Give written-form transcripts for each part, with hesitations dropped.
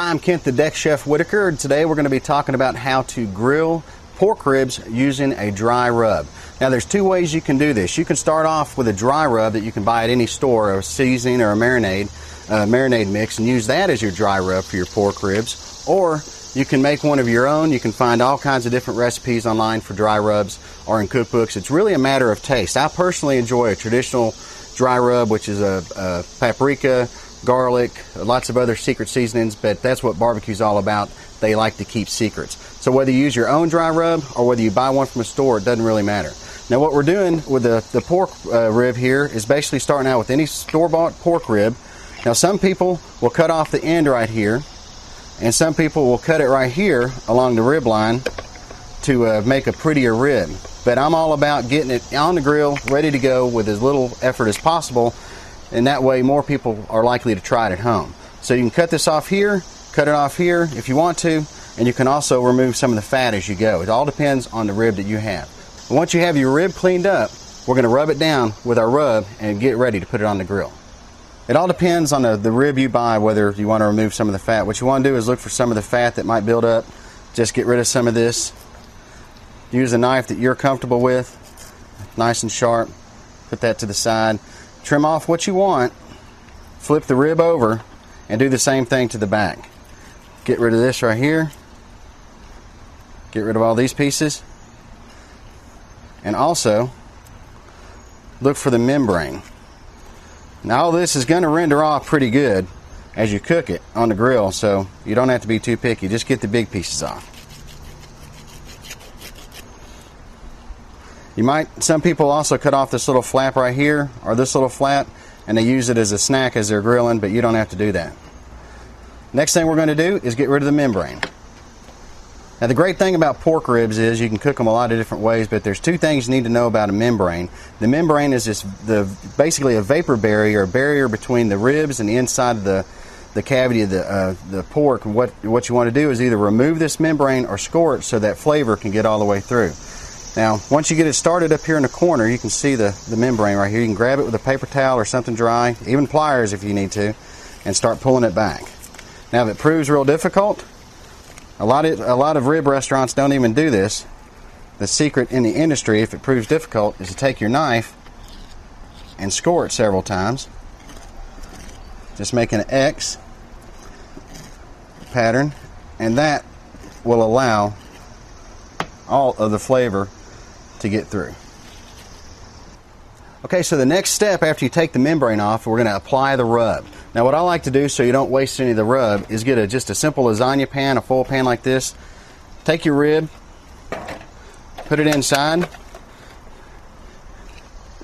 Hi, I'm Kent the Deck Chef Whitaker, and today we're going to be talking about how to grill pork ribs using a dry rub. Now there's two ways you can do this. You can start off with a dry rub that you can buy at any store, a seasoning or a marinade mix, and use that as your dry rub for your pork ribs. Or you can make one of your own. You can find all kinds of different recipes online for dry rubs or in cookbooks. It's really a matter of taste. I personally enjoy a traditional dry rub, which is a paprika, garlic, lots of other secret seasonings, but that's what barbecue's all about. They like to keep secrets. So whether you use your own dry rub or whether you buy one from a store, it doesn't really matter. Now what we're doing with the pork rib here is basically starting out with any store-bought pork rib. Now some people will cut off the end right here, and some people will cut it right here along the rib line to make a prettier rib. But I'm all about getting it on the grill, ready to go with as little effort as possible, and that way more people are likely to try it at home. So you can cut this off here, cut it off here if you want to, and you can also remove some of the fat as you go. It all depends on the rib that you have. And once you have your rib cleaned up, we're going to rub it down with our rub and get ready to put it on the grill. It all depends on the rib you buy, whether you want to remove some of the fat. What you want to do is look for some of the fat that might build up. Just get rid of some of this. Use a knife that you're comfortable with, nice and sharp. Put that to the side. Trim off what you want, flip the rib over, and do the same thing to the back. Get rid of this right here. Get rid of all these pieces. And also, look for the membrane. Now all this is going to render off pretty good as you cook it on the grill, so you don't have to be too picky. Just get the big pieces off. Some people also cut off this little flap right here, or this little flap, and they use it as a snack as they're grilling, but you don't have to do that. Next thing we're going to do is get rid of the membrane. Now the great thing about pork ribs is you can cook them a lot of different ways, but there's two things you need to know about a membrane. The membrane is basically a vapor barrier, a barrier between the ribs and the inside of the cavity of the pork. And what you want to do is either remove this membrane or score it so that flavor can get all the way through. Now, once you get it started up here in the corner, you can see the membrane right here. You can grab it with a paper towel or something dry, even pliers if you need to, and start pulling it back. Now, if it proves real difficult, a lot of rib restaurants don't even do this. The secret in the industry, if it proves difficult, is to take your knife and score it several times. Just making an X pattern, and that will allow all of the flavor to get through. Okay, so the next step after you take the membrane off, we're going to apply the rub. Now what I like to do so you don't waste any of the rub is get just a simple lasagna pan, a foil pan like this. Take your rib, put it inside,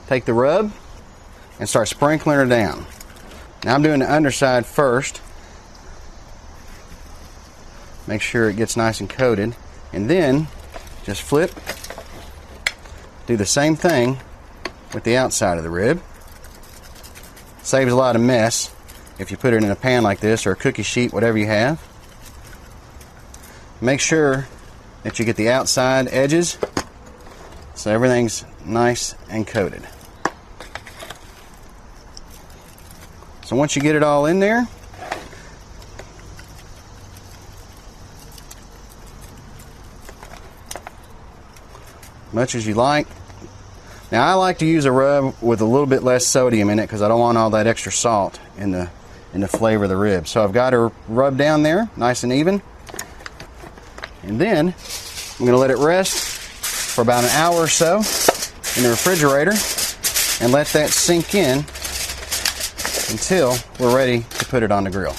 take the rub, and start sprinkling her down. Now I'm doing the underside first. Make sure it gets nice and coated, and then just flip. Do the same thing with the outside of the rib. Saves a lot of mess if you put it in a pan like this or a cookie sheet, whatever you have. Make sure that you get the outside edges so everything's nice and coated. So once you get it all in there, much as you like. Now I like to use a rub with a little bit less sodium in it because I don't want all that extra salt in the flavor of the rib. So I've got her rubbed down there nice and even, and then I'm going to let it rest for about an hour or so in the refrigerator and let that sink in until we're ready to put it on the grill.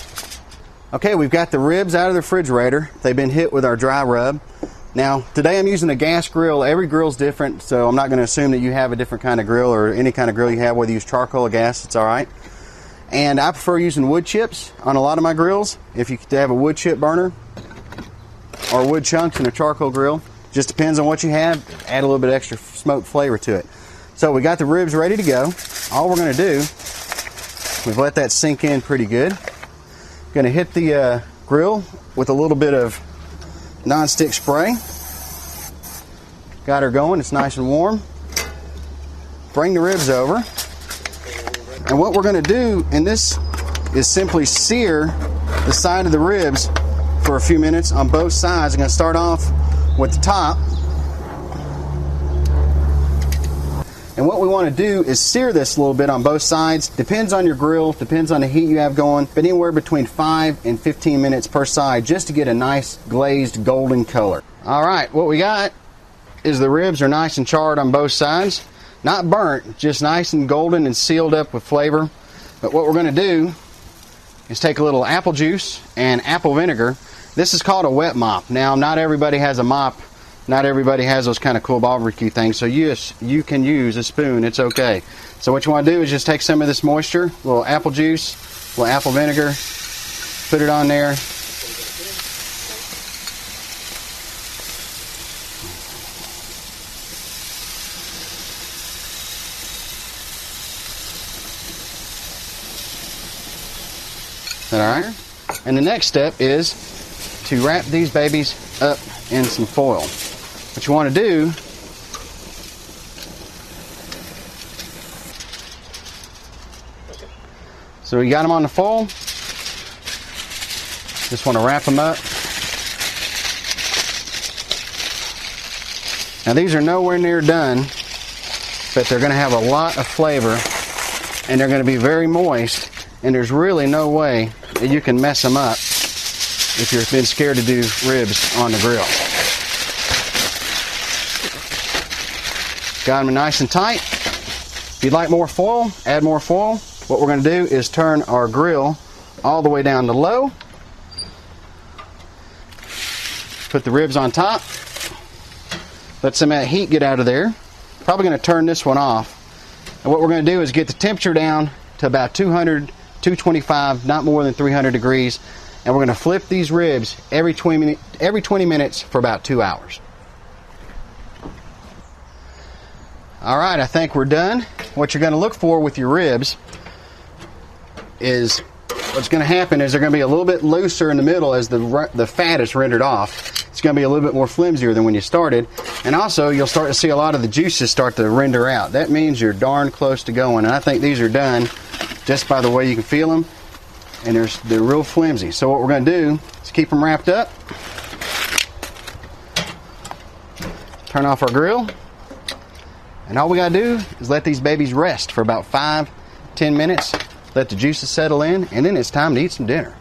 Okay, we've got the ribs out of the refrigerator. They've been hit with our dry rub. Now, today I'm using a gas grill. Every grill's different, so I'm not going to assume that you have a different kind of grill or any kind of grill you have, whether you use charcoal or gas, it's all right. And I prefer using wood chips on a lot of my grills. If you have a wood chip burner or wood chunks in a charcoal grill, just depends on what you have. Add a little bit extra smoke flavor to it. So we got the ribs ready to go. All we're going to do, we've let that sink in pretty good. Going to hit the grill with a little bit of non-stick spray. Got her going, it's nice and warm. Bring the ribs over. And what we're going to do in this is simply sear the side of the ribs for a few minutes on both sides. I'm going to start off with the top. And what we want to do is sear this a little bit on both sides. Depends on your grill, depends on the heat you have going, but anywhere between 5 and 15 minutes per side just to get a nice glazed golden color. All right, what we got is the ribs are nice and charred on both sides. Not burnt, just nice and golden and sealed up with flavor. But what we're going to do is take a little apple juice and apple vinegar. This is called a wet mop. Now, not everybody has a mop. Not everybody has those kind of cool barbecue things, so yes, you can use a spoon, it's okay. So what you want to do is just take some of this moisture, a little apple juice, a little apple vinegar, put it on there. Is that all right? And the next step is to wrap these babies up in some foil. What you want to do so you got them on the foil, just want to wrap them up. Now these are nowhere near done, but they're going to have a lot of flavor and they're going to be very moist, and there's really no way that you can mess them up if you've been scared to do ribs on the grill. Got them nice and tight. If you'd like more foil, add more foil. What we're going to do is turn our grill all the way down to low. Put the ribs on top. Let some of that heat get out of there. Probably going to turn this one off. And what we're going to do is get the temperature down to about 200, 225, not more than 300 degrees. And we're going to flip these ribs every 20 minutes for about 2 hours. All right, I think we're done. What you're going to look for with your ribs is what's going to happen is they're going to be a little bit looser in the middle as the fat is rendered off. It's going to be a little bit more flimsier than when you started. And also, you'll start to see a lot of the juices start to render out. That means you're darn close to going. And I think these are done just by the way you can feel them. And they're real flimsy. So what we're going to do is keep them wrapped up. Turn off our grill. And all we got to do is let these babies rest for about 5-10 minutes. Let the juices settle in, and then it's time to eat some dinner.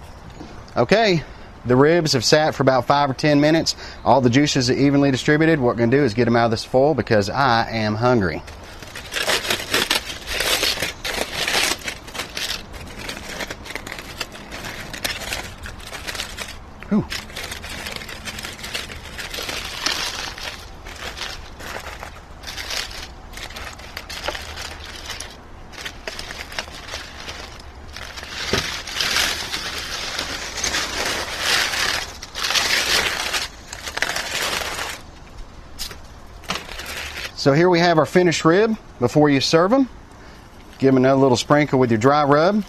Okay, the ribs have sat for about 5 or 10 minutes. All the juices are evenly distributed. What we're going to do is get them out of this foil because I am hungry. Whew. So here we have our finished rib. Before you serve them, give them another little sprinkle with your dry rub.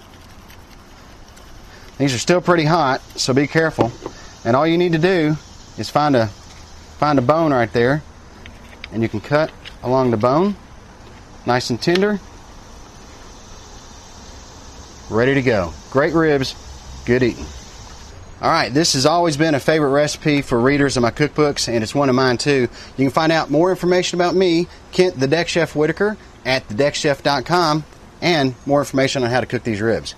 These are still pretty hot, so be careful. And all you need to do is find a bone right there, and you can cut along the bone, nice and tender, ready to go. Great ribs, good eating. All right, this has always been a favorite recipe for readers of my cookbooks, and it's one of mine too. You can find out more information about me, Kent the Deck Chef Whitaker, at thedeckchef.com, and more information on how to cook these ribs.